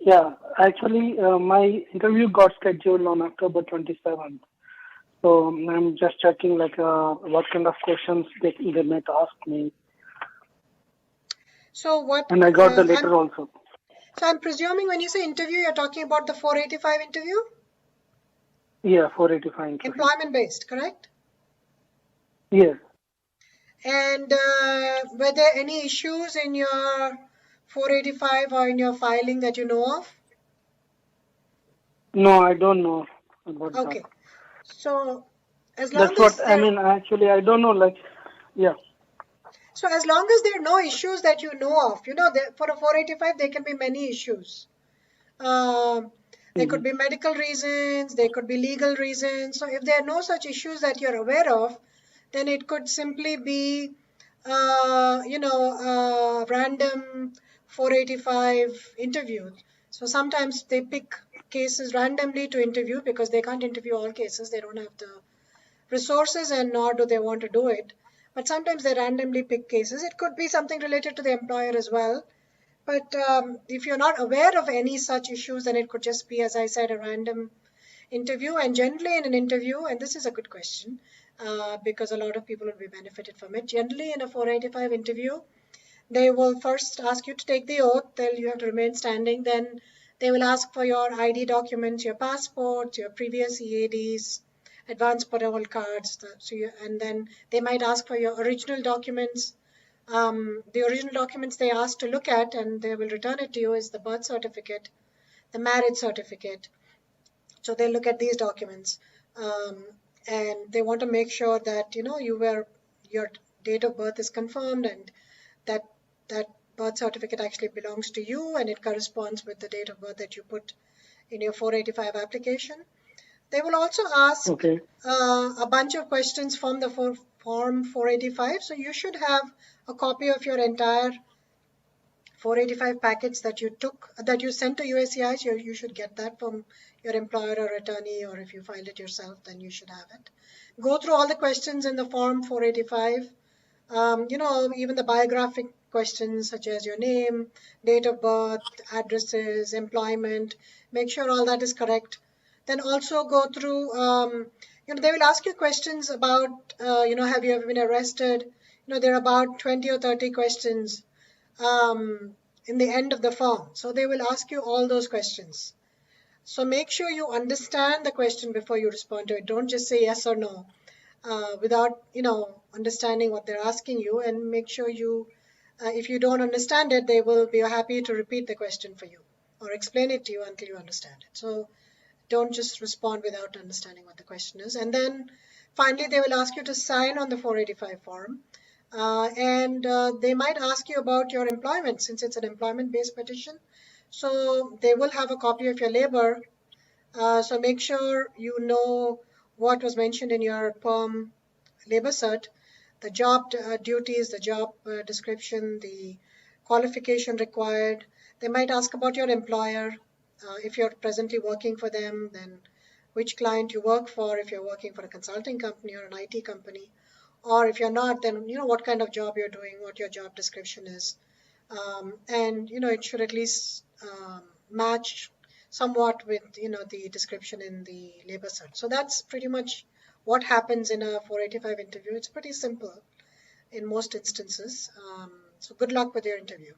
Yeah, actually, my interview got scheduled on October 27th. So I'm just checking what kind of questions they might ask me. So what? And I got the letter also. So I'm presuming when you say interview, you're talking about the 485 interview? Yeah, 485 interview. Employment based, correct? Yes. And were there any issues in your 485 or in your filing that you know of? No, I don't know about that. Okay. So as long That's as what I mean. Actually, I don't know. Yeah. So as long as there are no issues that you know of, for a 485, there can be many issues. There could be medical reasons, there could be legal reasons. So if there are no such issues that you're aware of, then it could simply be, random 485 interview. So sometimes they pick cases randomly to interview because they can't interview all cases. They don't have the resources and nor do they want to do it. But sometimes they randomly pick cases. It could be something related to the employer as well. But if you're not aware of any such issues, then it could just be, as I said, a random interview. And generally in an interview, and this is a good question, because a lot of people will be benefited from it. Generally in a 485 interview, they will first ask you to take the oath, then you have to remain standing. Then they will ask for your ID documents, your passport, your previous EADs, advance parole cards. And then they might ask for your original documents. The original documents they ask to look at and they will return it to you is the birth certificate, the marriage certificate. So they look at these documents and they want to make sure that your date of birth is confirmed and that birth certificate actually belongs to you and it corresponds with the date of birth that you put in your 485 application. They will also ask a bunch of questions from the form 485. So you should have a copy of your entire 485 packets that you sent to USCIS. You should get that from your employer or attorney, or if you filed it yourself, then you should have it. Go through all the questions in the form 485. Even the biographic questions such as your name, date of birth, addresses, employment, make sure all that is correct. Then also go through, they will ask you questions about, have you ever been arrested? There are about 20 or 30 questions in the end of the form. So they will ask you all those questions. So make sure you understand the question before you respond to it. Don't just say yes or no without, understanding what they're asking you, and make sure if you don't understand it, they will be happy to repeat the question for you or explain it to you until you understand it. So don't just respond without understanding what the question is. And then finally, they will ask you to sign on the 485 form. And they might ask you about your employment since it's an employment-based petition. So they will have a copy of your labor. So make sure you know what was mentioned in your PERM labor cert, the job duties, the job description, the qualification required. They might ask about your employer. If you're presently working for them, then which client you work for, if you're working for a consulting company or an IT company. Or if you're not, then what kind of job you're doing, what your job description is. And it should at least match somewhat with the description in the labor cert. So that's pretty much what happens in a 485 interview. It's pretty simple in most instances. So good luck with your interview.